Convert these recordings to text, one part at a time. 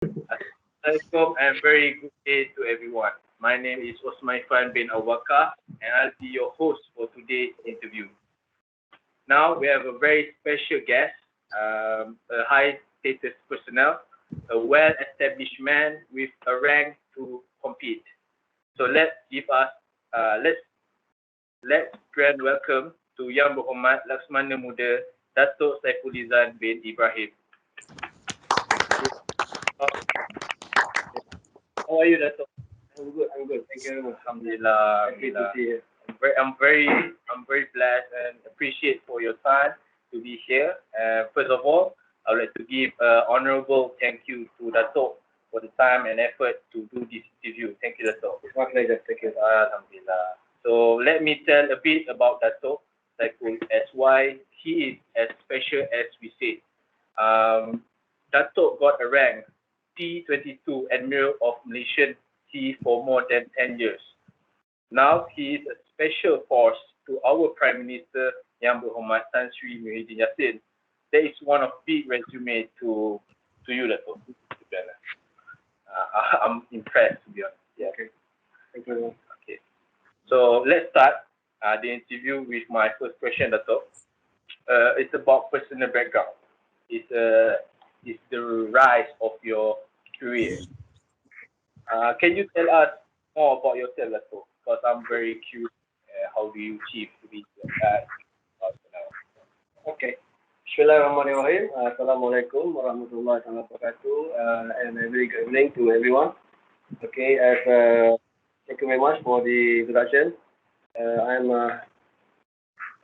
Assalamualaikum and very good day to everyone. My name is Osman bin Awaka and I'll be your host for today's interview. Now we have a very special guest, a high status personnel, a well-established man with a rank to compete. So let's grand welcome to Yang Berhormat Laksamana Muda Datuk Saiful Lizan bin Ibrahim. How are you, Datuk? I'm good. I'm good. Thank you very much. Alhamdulillah. Happy to see you. I'm very blessed and appreciate for your time to be here. First of all, I would like to give honorable thank you to Datuk for the time and effort to do this interview. Thank you, Datuk. It's my pleasure. Thank you. Alhamdulillah. So let me tell a bit about Datuk Saiful as why he is as special as we say. Datuk got a rank T22 Admiral of Malaysian Sea for more than 10 years. Now he is a special force to our Prime Minister Yang Berhormat Tan Sri Muhyiddin Yassin. That is one of big resume to you, Datuk. I'm impressed, to be honest. Yeah. Okay. Thank you very much. Okay. So let's start the interview with my first question, Datuk. It's about personal background. It's the rise of your career. Can you tell us more about yourself, Datuk? Because I'm very curious. How do you achieve to be Okay. Bismillahirrahmanirrahim. Assalamualaikum warahmatullahi wabarakatuh. And a very good evening to everyone. Okay. Thank you very much for the introduction. I'm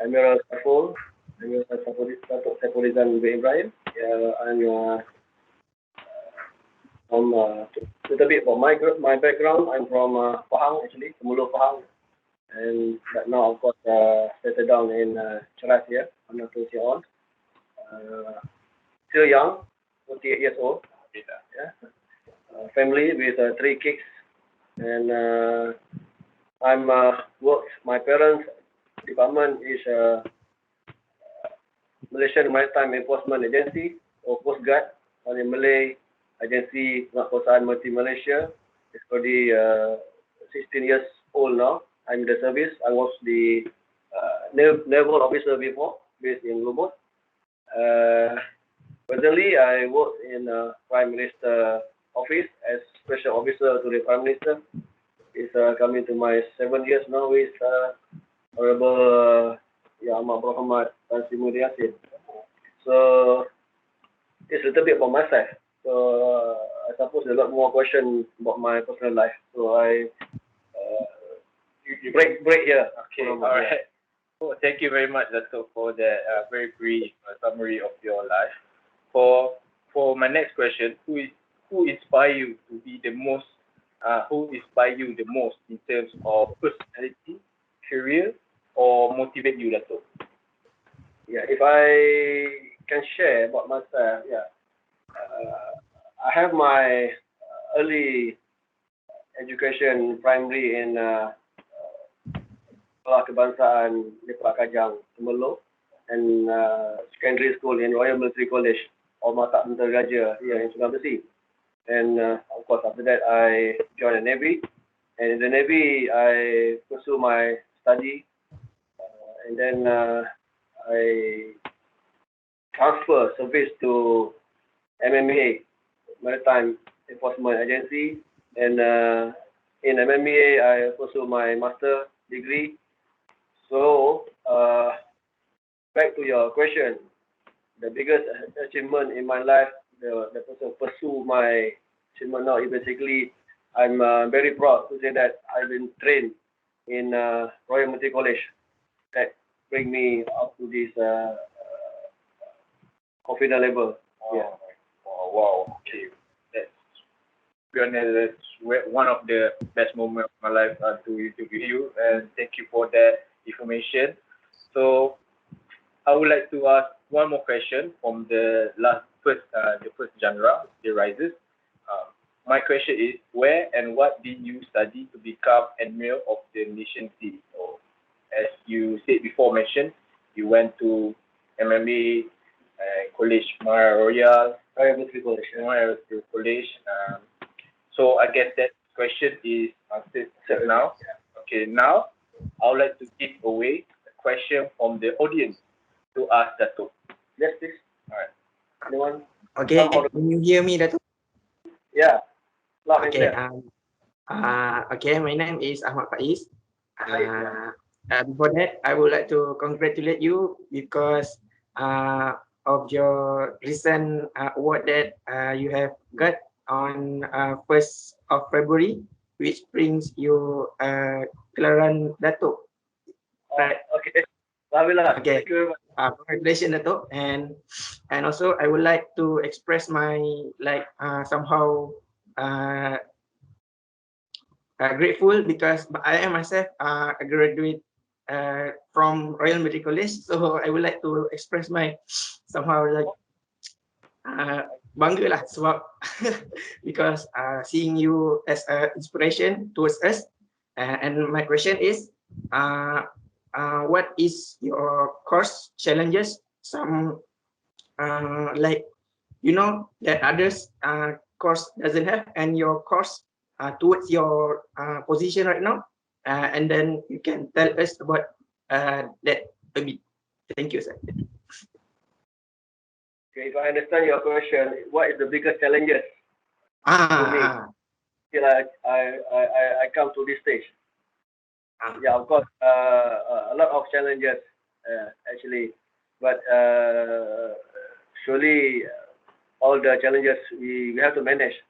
Admiral Saiful Lizan bin Ibrahim. I'm from a little bit about my background. I'm from Pahang, actually, Temerloh, Pahang, and but now of course settled down in Dronachariya. I'm not too old. Still young, 48 years old. Yeah. Family with 3 kids, and I'm worked. My parents' department is Malaysian Maritime Enforcement Agency or Coast Guard on the Malay Agency Perusahaan Maritime Malaysia. It's already 16 years old now. I'm in the service. I was the naval officer before, based in Lubot. Presently, I work in Prime Minister office as special officer to the Prime Minister. It's coming to my 7 years now with Honorable Amat Berhormat Tan Sri Muhyiddin Yassin. So it's a little bit about myself. So I suppose there's a lot more questions about my personal life. So I break here. Okay, all right. Well, thank you very much, Datuk, for that very brief summary of your life. For my next question, who inspire you to be the most? Who inspire you the most in terms of personality, career, or motivate you, Datuk? Yeah, if I can share about myself, yeah. I have my early education primary in Sekolah Kebangsaan Lipat Kajang, Temerloh, and secondary school in Royal Malaysian College or Maritime Executor Saiful here in Sungai Besi. And of course, after that, I joined the Navy. And in the Navy, I pursue my study. And then I transfer service to MMA, Maritime Enforcement Agency. And in MMA, I pursue my master degree. So, back to your question, the biggest achievement in my life, the person pursue my achievement now is basically, I'm very proud to say that I've been trained in Royal Malaysian College. That bring me up to this confident level. Yeah. Oh, wow. Okay. That's one of the best moments of my life to interview you, and thank you for that information. So I would like to ask one more question from the first genre, the rises. My question is, where and what did you study to become Admiral of the Malaysian Sea? So, as you said before mentioned, you went to MMA College Royal, Royal Military College. Royal Military College. So I guess that question is answered now. Okay, now I would like to give away a question from the audience to ask Datuk. Yes, please. Alright. Anyone? Okay, can you hear me, Datuk? Yeah. Loud and Okay. clear. Okay, my name is Ahmad Faiz. Before that, I would like to congratulate you because of your recent award that you have got on 1st of February, which brings you Kelaran Datuk. Right. Okay. Alhamdulillah. Okay. Thank you very much. Congratulations, Datuk, and also I would like to express my somehow grateful because I am myself a graduate from Royal Military College, so I would like to express my somehow bangga lah sebab because seeing you as an inspiration towards us, and my question is what is your course challenges, some that others course doesn't have, and your course towards your position right now, and then you can tell us about that a bit. Thank you, sir. Okay, if I understand your question, what is the biggest challenges till I come to this stage? Yeah, of course, a lot of challenges actually, but surely all the challenges we have to manage.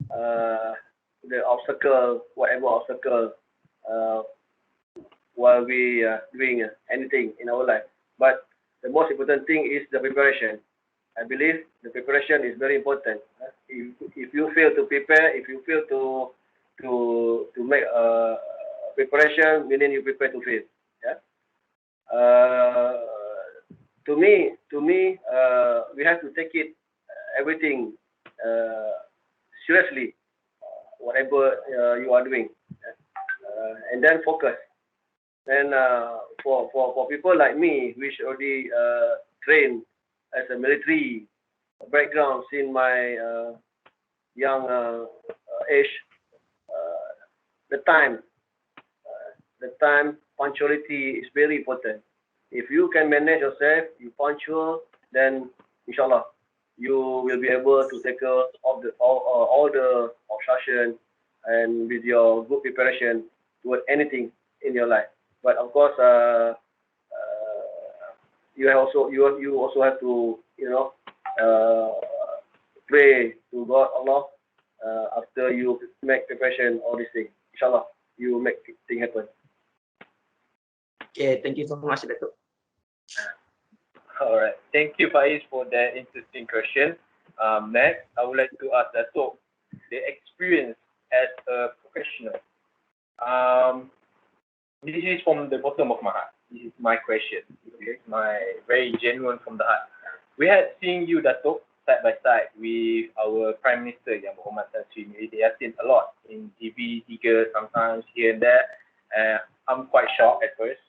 The obstacle, whatever obstacle, while we doing anything in our life. But the most important thing is the preparation. I believe the preparation is very important. If you fail to prepare, if you fail to make preparation, meaning you prepare to fail. Yeah. To me, we have to take it everything seriously, whatever you are doing, and then focus. Then for people like me, which already trained as a military background since my young age, the time punctuality is very important. If you can manage yourself, you punctual, then inshallah you will be able to tackle all the obstruction and with your good preparation toward anything in your life. But of course, you also have to pray to God Allah after you make preparation all these things. Inshallah, you make things happen. Okay, thank you so much, Datuk. All right. Thank you, Faiz, for that interesting question. Next, I would like to ask Datuk, the experience as a professional. This is from the bottom of my heart. This is my question. Okay, my very genuine from the heart. We had seen you, Datuk, side by side with our Prime Minister, Yang Berhormat Tan Sri Muhyiddin Yassin, a lot in TV, Tiga, sometimes here and there. I'm quite shocked at first.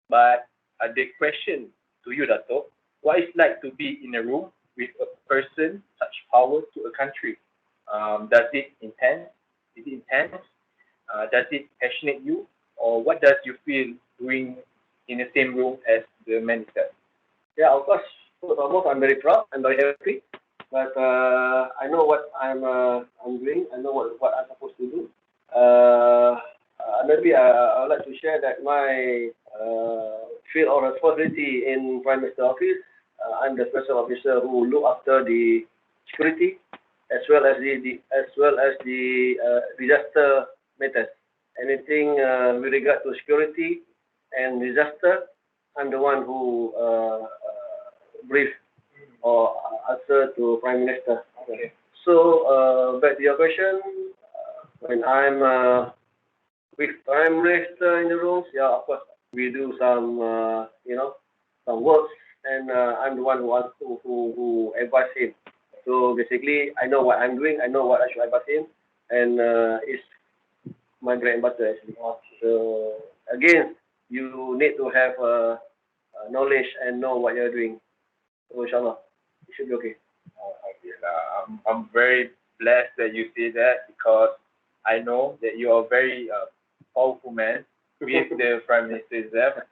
But the question to you, Datuk, what is like to be in a room with a person such power to a country? Does it intense? Is it intense? Does it passionate you? Or what does you feel doing in the same room as the minister? Yeah, of course. First of all, I'm very proud. I'm very happy. But I know what I'm doing. I know what I'm supposed to do. Maybe I would like to share that my field of responsibility in Prime Minister Office, I'm the special officer who look after the security as well as the disaster matters. Anything with regard to security and disaster, I'm the one who brief or answer to Prime Minister. Okay. So back to your question, when I'm with Prime Minister in the rooms, yeah, of course we do some some works, and I'm the one who advise him. So basically, I know what I'm doing, I know what I should advise him, and it's my bread and butter actually. So again, you need to have knowledge and know what you're doing. So inshallah, it should be okay. I'm very blessed that you say that, because I know that you are a very powerful man with the Prime Minister's there.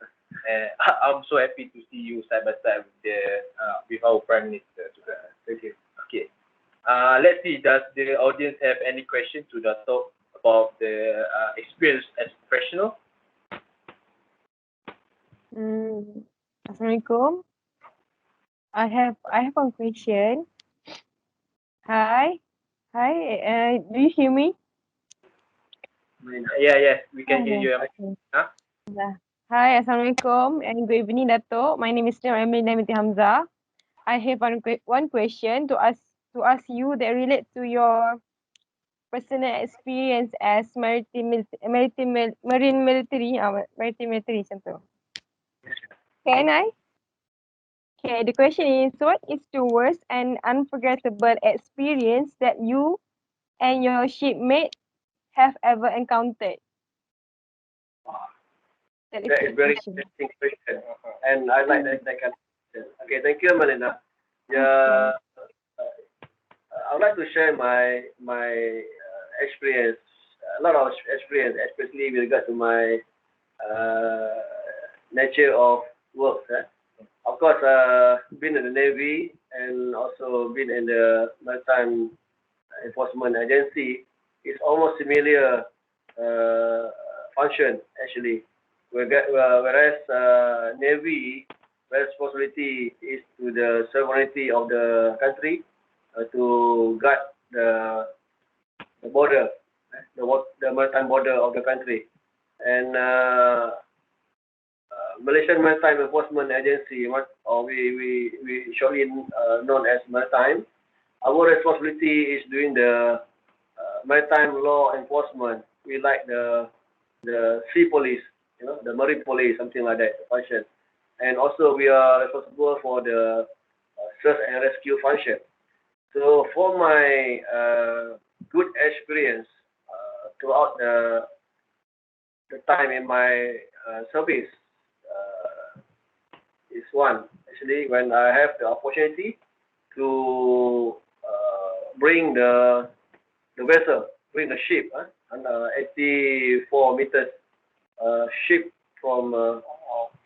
And I'm so happy to see you side by side with our Prime Minister. Thank you. Okay. Let's see. Does the audience have any question to Datuk about the experience as a professional? Assalamualaikum. I have one question. Hi. Do you hear me? Yes, we can hear you. Okay. Huh? Hi, Assalamualaikum and good evening, Datuk. My name is Emily Namiti Hamza. I have one question to ask you that relates to your personal experience as marine military macam tu. Can I? Okay, the question is, what is the worst and unforgettable experience that you and your shipmate have ever encountered? That is very interesting question, and I like that kind of question. Okay, thank you, Malina. Yeah, I would like to share my experience, a lot of experience, especially with regard to my nature of work. Of course, been in the Navy and also been in the Maritime Enforcement Agency. It's almost similar function actually. Whereas Navy responsibility is to the sovereignty of the country, to guard the border, the maritime border of the country, and Malaysian Maritime Enforcement Agency, or we shortly known as Maritime. Our responsibility is doing the maritime law enforcement. We like the sea police, the marine police, something like that function. And also we are responsible for the search and rescue function. So for my good experience throughout the time in my service is one, actually, when I have the opportunity to bring the vessel, bring the ship, 84 meters ship from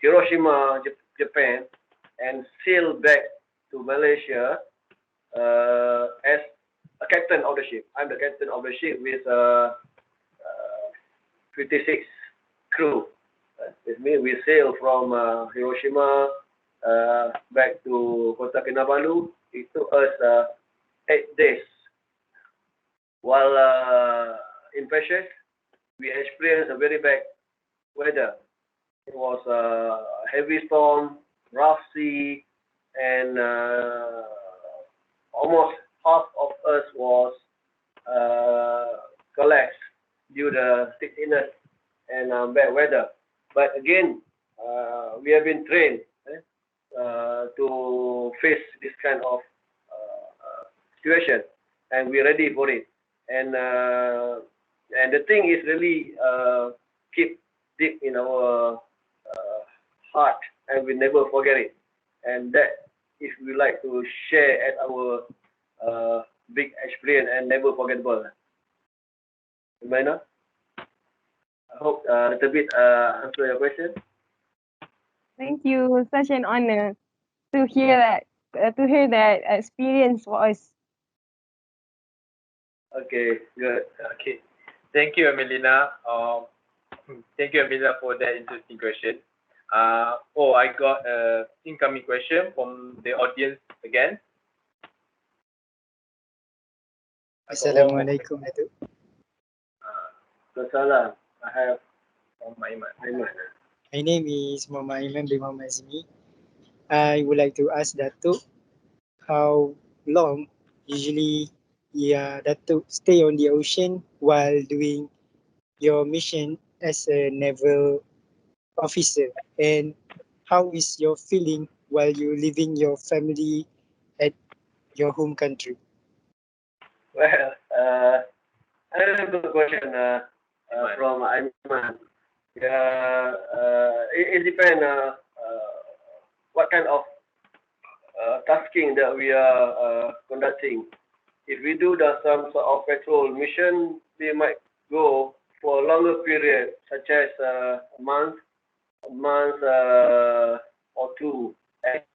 Hiroshima, Japan, and sail back to Malaysia as a captain of the ship. I'm the captain of the ship with 56 crew. It means we sail from Hiroshima back to Kota Kinabalu. It took us 8 days. While in Precious, we experienced a very bad weather. It was a heavy storm, rough sea, and almost half of us was collapsed due to sickness and bad weather. But again, we have been trained to face this kind of situation, and we're ready for it. And the thing is really keep deep in our heart, and we never forget it. And that is we like to share as our big experience and never forgettable. Gimana? I hope a little bit answer your question. Thank you. Such an honor to hear that experience for us. Okay, good. Okay. Thank you, Amelina. Thank you, Amelina, for that interesting question. I got an incoming question from the audience again. Assalamualaikum, Datuk. Salam. I have Aiman. My name is Muhammad Iman bin Muhammad Zimi. I would like to ask Datuk how long usually Datuk stay on the ocean while doing your mission as a naval officer, and how is your feeling while you leaving your family at your home country? well, another good question from Aiman. It depends what kind of tasking that we are conducting. If we do some sort of patrol mission, we might go for a longer period, such as a month or two at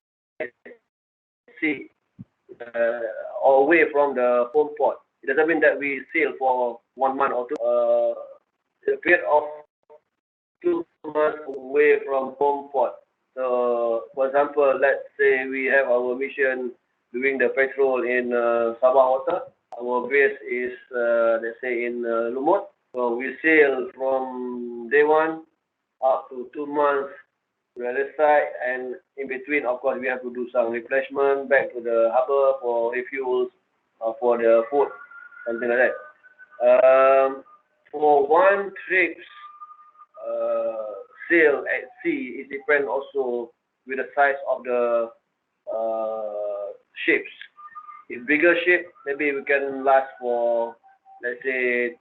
sea, or away from the home port. It doesn't mean that we sail for 1 month or two. A period of 2 months away from home port. So, for example, let's say we have our mission doing the patrol in Sabah water. Our base is, let's say, in Lumut. So we sail from day 1 up to 2 months to the other side, and in between, of course, we have to do some replenishment back to the harbour for refuels, for the food, something like that. For one trip sail at sea, it depends also with the size of the ships. If bigger ship, maybe we can last for, let's say,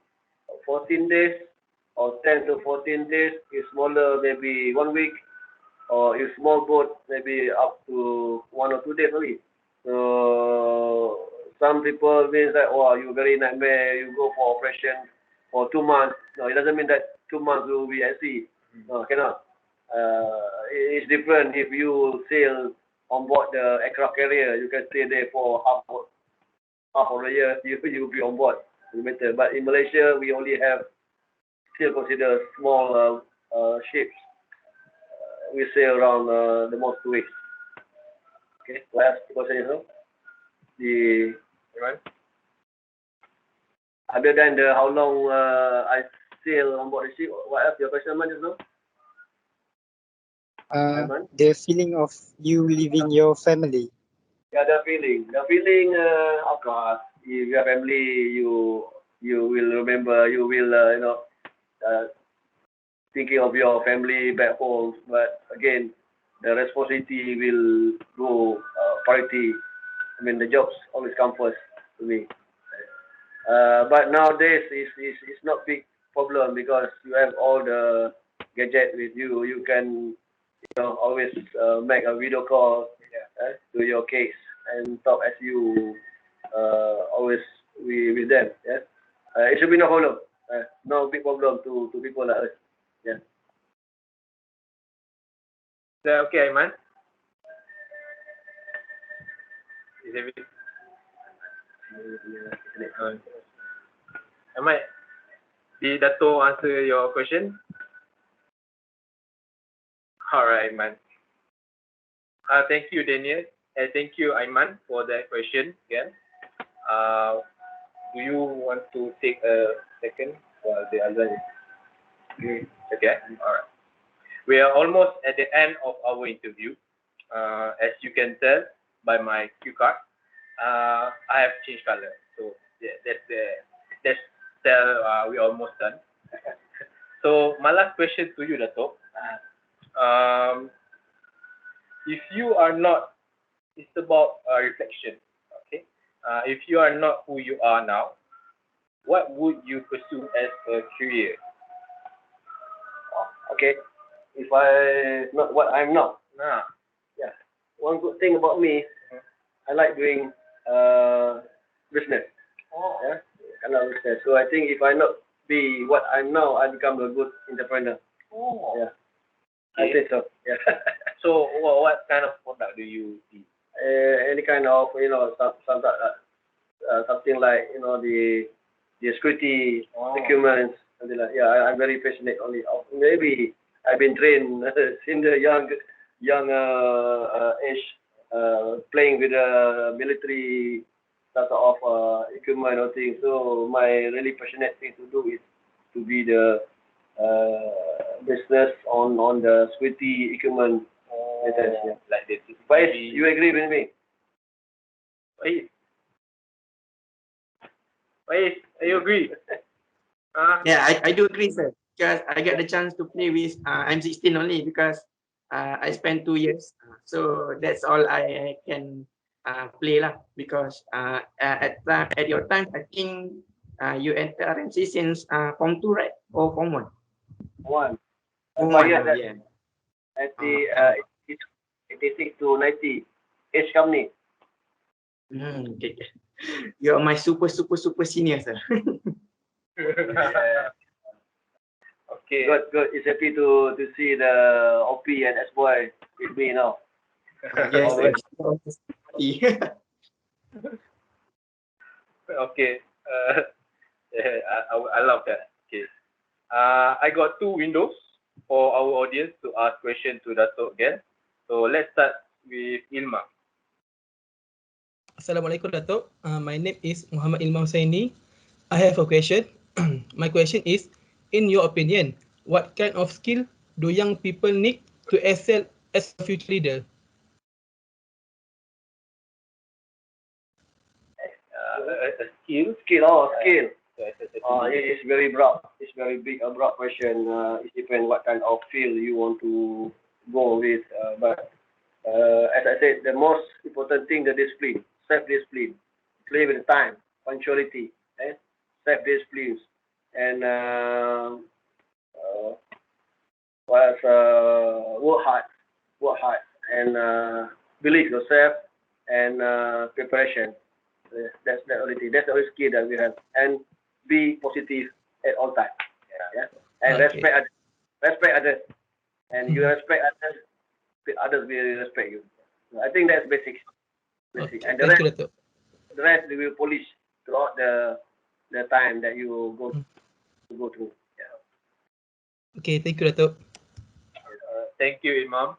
14 days or 10 to 14 days. If smaller, maybe 1 week. Or if small boat, maybe up to 1 or 2 days only. So some people means that, oh, you very nightmare, you go for operation for 2 months. No, it doesn't mean that 2 months will be at sea. No, cannot. It's different if you sail on board the aircraft carrier. You can stay there for half of the year. You will be on board. Better. But in Malaysia, we only have still consider small ships. We sail around the most 2 weeks. Okay. Last question is the other than the how long I sail on board the ship. What else your question, man, just now? The feeling of you leaving your family. Yeah, the feeling. Of course, if you have family, you will remember. You will thinking of your family back home. But again, the responsibility will go priority. I mean, the jobs always come first to me. But nowadays, it's not big problem because you have all the gadget with you. You can always make a video call to your case and talk as you always with them. Yeah, it should be no problem. No big problem to people like us. Yeah. Is that okay, Aiman? Is everything? Aiman, did Dato' answer your question? Alright, Aiman. Thank you, Daniel. And thank you, Aiman, for that question again. Do you want to take a second while the other? Okay. Alright. We are almost at the end of our interview. As you can tell by my cue card, I have changed color. So that's we're almost done. So my last question to you, Dato'. If you are not, it's about reflection. Okay. If you are not who you are now, what would you pursue as a career? Okay. If I not what I'm now. Yeah. One good thing about me, I like doing business. Yeah. Kind of business. So I think if I not be what I'm now, I become a good entrepreneur. Yeah. I think so. Yeah. So what kind of product do you see? Any kind of something like the security equipment, something like. Yeah, I'm very passionate only. Maybe I've been trained since the young age, playing with the military sort of equipment or thing. So my really passionate thing to do is to be the business on the security equipment. Yeah. Like this. But you agree with me? Wait, you agree? Yeah, I do agree, sir. Because I get the chance to play with M16 only because I spent 2 years. So that's all I can play lah. Because at your time, I think you enter RMC since Form 2, right? Or Form 1? One. Form 1, yeah. At the 86 to 90 age company. Okay. You are my super senior, sir. Yeah. Okay. Good. It's happy to see the OP and S-boy with me now. Yes, Alright. Okay. Yeah, I love that. Okay. I got two windows for our audience to ask questions to Datuk again. So let's start with Ilma. Assalamualaikum Datuk. My name is Muhammad Ilma Husaini. I have a question. My question is, in your opinion, what kind of skill do young people need to excel as a future leader? A skill. Skill. It's It's very broad. It's very big, a broad question. It depends what kind of field you want to go with. But as I said, the most important thing, the discipline, self-discipline, play with time, punctuality, self-discipline, and work hard, and believe yourself, and preparation. That's the only thing. That's the only skill that we have. And be positive at all times. Yeah. And Okay. respect others. And you respect others will respect you. I think that's basic. Okay. And the Thank you, Datuk. rest we will polish throughout the time that you go through. Yeah. Okay, thank you, Datuk. Thank you, Imam.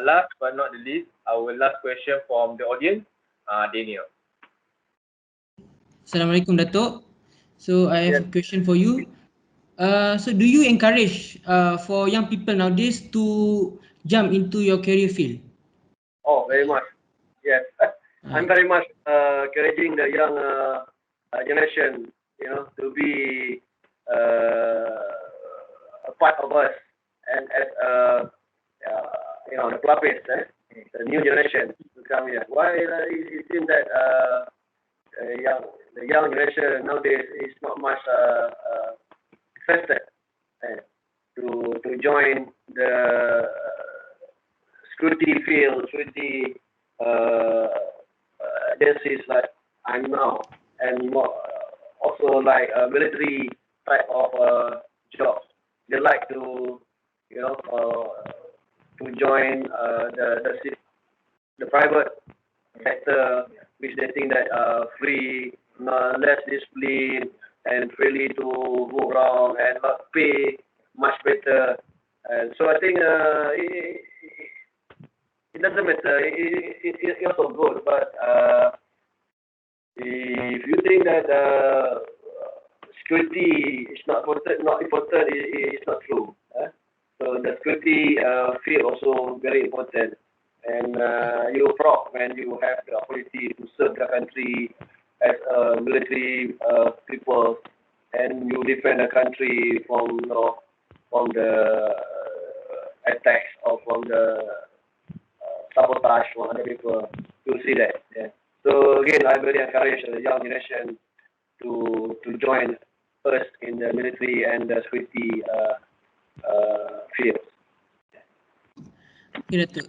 Last but not the least, our last question from the audience, Daniel. Assalamualaikum Datuk. So I have a question for you. So do you encourage for young people nowadays to jump into your career field? Oh, very much. Yes. I'm very much encouraging the young generation, to be a part of us, and as the pelapis, the new generation to come here. Why it seems that the young generation nowadays is not much interested to join the security field, security agencies like I'm now, and more, also like military type of jobs. They like to join the private sector, which they think that free, less discipline, and freely to go around and not pay much better. And so I think it doesn't matter. It's also good, but if you think that security is not important, it's not true. So the security field also very important, and you're proud when you have the opportunity to serve the country as a military people, and you defend the country from the attacks or from the sabotage from other people. You see that. Yeah. So again, I very encourage the young generation to join us in the military and the security field. Okay, Datuk.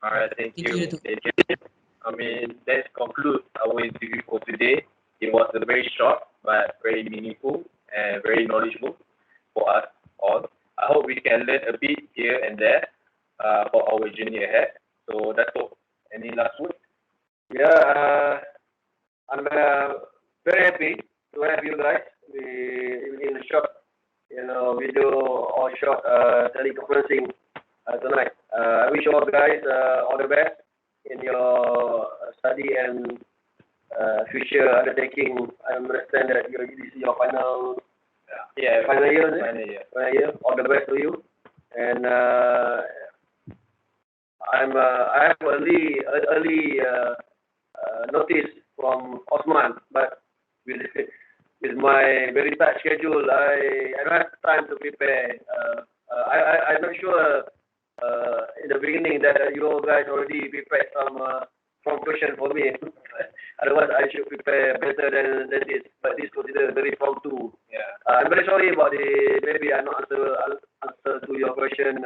All right, thank you. Datuk. Thank you. I mean, that concludes our interview for today. It was a very short but very meaningful and very knowledgeable for us all. I hope we can learn a bit here and there for our journey ahead. So that's all. Any last words? Yeah, I'm very happy to have you guys in a short, video or short teleconferencing tonight. I wish all guys all the best in your study and future undertaking. I understand that this is your final year. Final year. All the best to you. And I have early notice from Osman, but with my very tight schedule, I don't have time to prepare. I'm not sure in the beginning that you guys already prepared some from question for me. Otherwise, I should prepare better than this. But this considered very prompt. Yeah. I'm very sorry about maybe I not answer to your question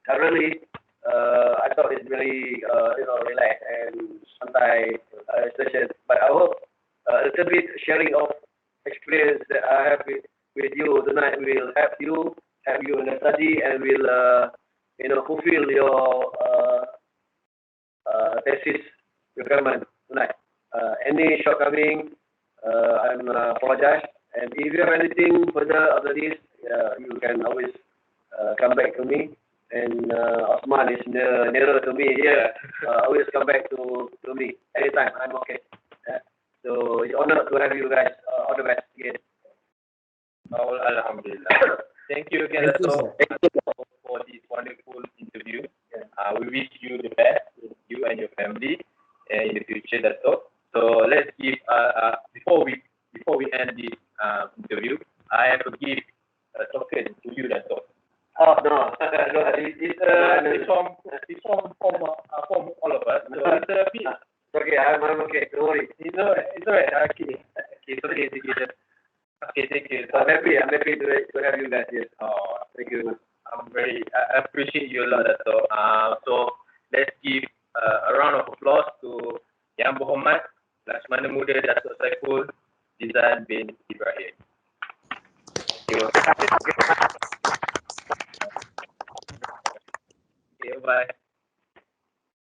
currently. I thought it's very relaxed and santai session. But I hope a little bit sharing of experience that I have with you tonight will help you in the study, and will fulfill your thesis requirement tonight. Any shortcoming, I'm apologize. And if you have anything further after this, you can always come back to me. And Osman is nearer to me here. Always come back to me anytime. I'm okay. So it's honored to have you guys. All the best again. Alhamdulillah. Thank you again, Datuk, for this wonderful interview. We wish you the best, you and your family, in the future, Datuk. So let's give before we end this interview, I have to give a token to you, Datuk. Oh no, it's from all of us. So it's a bit. okay. I'm okay. Don't worry. It's alright. Okay. Okay, thank you. I'm happy to have you guys here. Oh, Thank you very much. I appreciate you a lot, Datuk. So let's give a round of applause to Yang Berhormat Laksamana Muda Datuk Saiful Lizan bin Ibrahim. Thank you.